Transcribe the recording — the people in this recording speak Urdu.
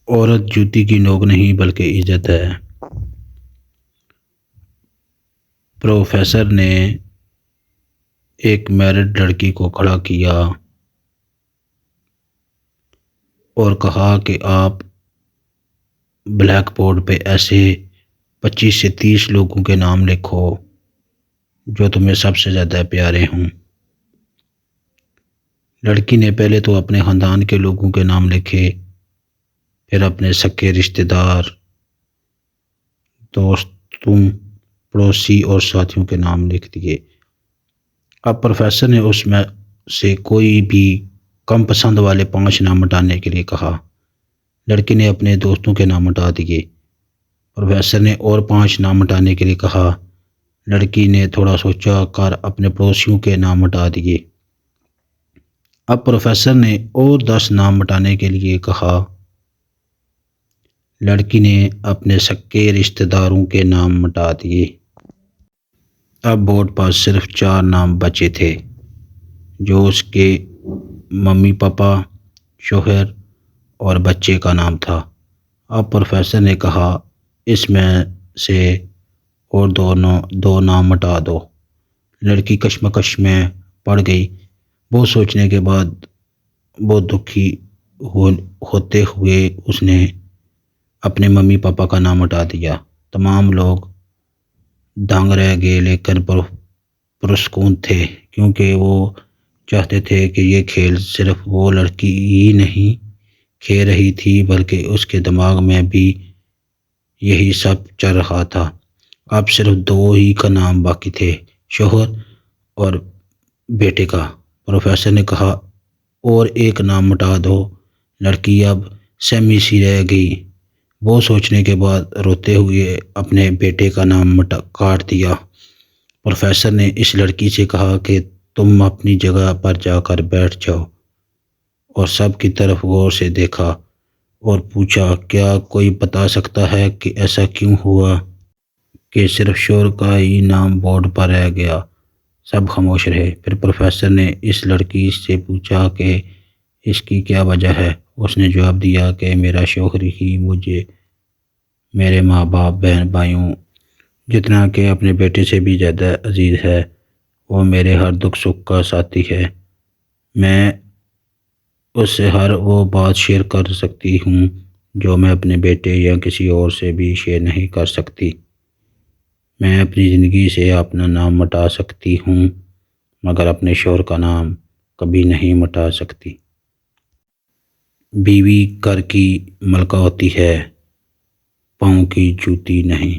عورت جوتی کی نوک نہیں بلکہ عزت ہے۔ پروفیسر نے ایک میرڈ لڑکی کو کھڑا کیا اور کہا کہ آپ بلیک بورڈ پہ ایسے 25 سے 30 لوگوں کے نام لکھو جو تمہیں سب سے زیادہ پیارے ہوں۔ لڑکی نے پہلے تو اپنے خاندان کے لوگوں کے نام لکھے، پھر اپنے سگے رشتہ دار، دوستوں، پڑوسی اور ساتھیوں کے نام لکھ دیے۔ اب پروفیسر نے اس میں سے کوئی بھی کم پسند والے 5 نام مٹانے کے لیے کہا۔ لڑکی نے اپنے دوستوں کے نام مٹا دیے۔ پروفیسر نے اور 5 نام مٹانے کے لیے کہا۔ لڑکی نے تھوڑا سوچا کر اپنے پڑوسیوں کے نام مٹا دیے۔ اب پروفیسر نے اور 10 نام مٹانے کے لیے کہا۔ لڑکی نے اپنے سگے رشتہ داروں کے نام مٹا دیے۔ اب بورڈ پر صرف 4 نام بچے تھے، جو اس کے ممی پاپا، شوہر اور بچے کا نام تھا۔ اب پروفیسر نے کہا، اس میں سے اور دو نام مٹا دو۔ لڑکی کشمکش میں پڑ گئی۔ بہت سوچنے کے بعد بہت دکھی ہوتے ہوئے اس نے اپنے ممی پاپا کا نام مٹا دیا۔ تمام لوگ دنگ رہ گئے لیکن پرسکون تھے، کیونکہ وہ چاہتے تھے کہ یہ کھیل صرف وہ لڑکی ہی نہیں کھیل رہی تھی بلکہ اس کے دماغ میں بھی یہی سب چل رہا تھا۔ اب صرف 2 ہی کا نام باقی تھے، شوہر اور بیٹے کا۔ پروفیسر نے کہا، اور ایک نام مٹا دو۔ لڑکی اب سہمی سی رہ گئی۔ بہت سوچنے کے بعد روتے ہوئے اپنے بیٹے کا نام کاٹ دیا۔ پروفیسر نے اس لڑکی سے کہا کہ تم اپنی جگہ پر جا کر بیٹھ جاؤ، اور سب کی طرف غور سے دیکھا اور پوچھا، کیا کوئی بتا سکتا ہے کہ ایسا کیوں ہوا کہ صرف شوہر کا ہی نام بورڈ پر رہ گیا؟ سب خاموش رہے۔ پھر پروفیسر نے اس لڑکی سے پوچھا کہ اس کی کیا وجہ ہے؟ اس نے جواب دیا کہ میرا شوہر ہی مجھے میرے ماں باپ، بہن بھائیوں جتنا کہ اپنے بیٹے سے بھی زیادہ عزیز ہے۔ وہ میرے ہر دکھ سکھ کا ساتھی ہے۔ میں اس سے ہر وہ بات شیئر کر سکتی ہوں جو میں اپنے بیٹے یا کسی اور سے بھی شیئر نہیں کر سکتی۔ میں اپنی زندگی سے اپنا نام مٹا سکتی ہوں مگر اپنے شوہر کا نام کبھی نہیں مٹا سکتی۔ بیوی گھر کی ملکہ ہوتی ہے، پاؤں کی جوتی نہیں۔